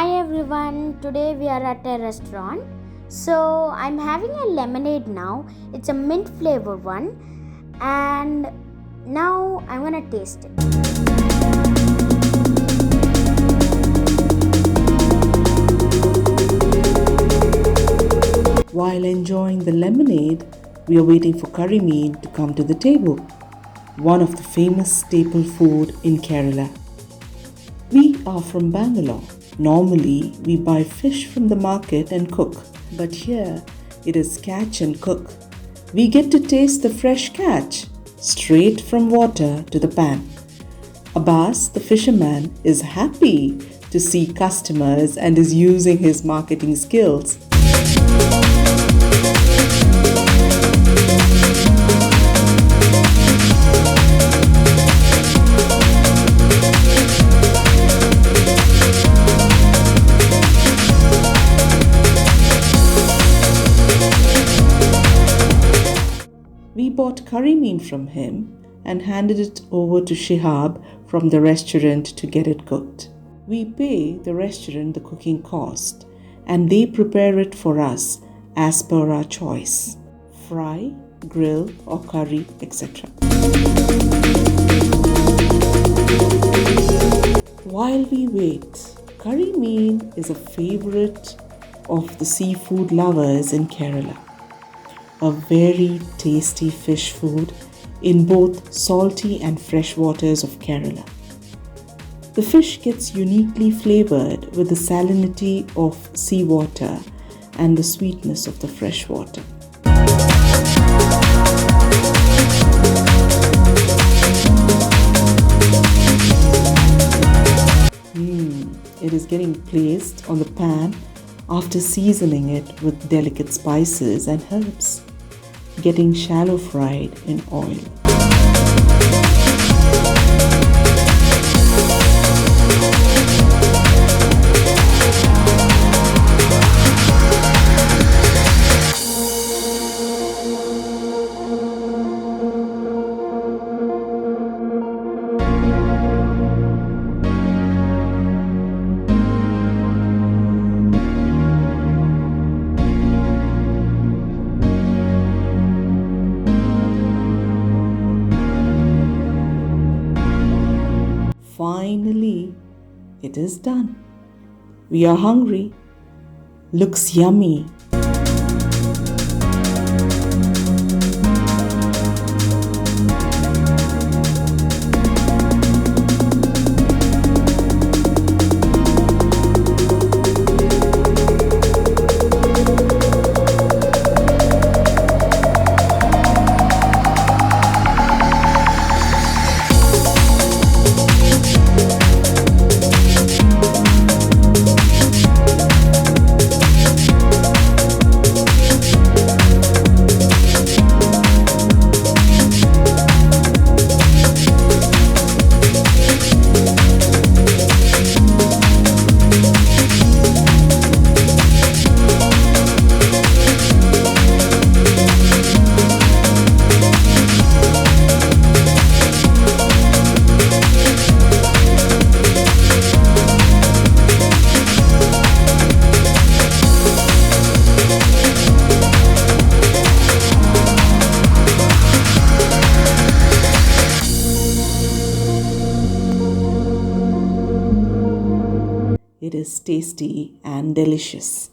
Hi everyone, today we are at a restaurant. So I'm having a lemonade now. It's a mint flavor one, and now I'm gonna taste it. While enjoying the lemonade, we are waiting for Karimeen to come to the table, one of the famous staple food in Kerala. We are from Bangalore. Normally, we buy fish from the market and cook, but here it is catch and cook. We get to taste the fresh catch, straight from water to the pan. Abbas, the fisherman, is happy to see customers and is using his marketing skills. We bought Karimeen from him and handed it over to Shihab from the restaurant to get it cooked. We pay the restaurant the cooking cost and they prepare it for us as per our choice: fry, grill or curry, etc. While we wait, Karimeen is a favorite of the seafood lovers in Kerala. A very tasty fish food in both salty and fresh waters of Kerala. The fish gets uniquely flavored with the salinity of seawater and the sweetness of the fresh water. It is getting placed on the pan after seasoning it with delicate spices and herbs, getting shallow fried in oil. Finally, it is done. We are hungry. Looks yummy. It is tasty and delicious.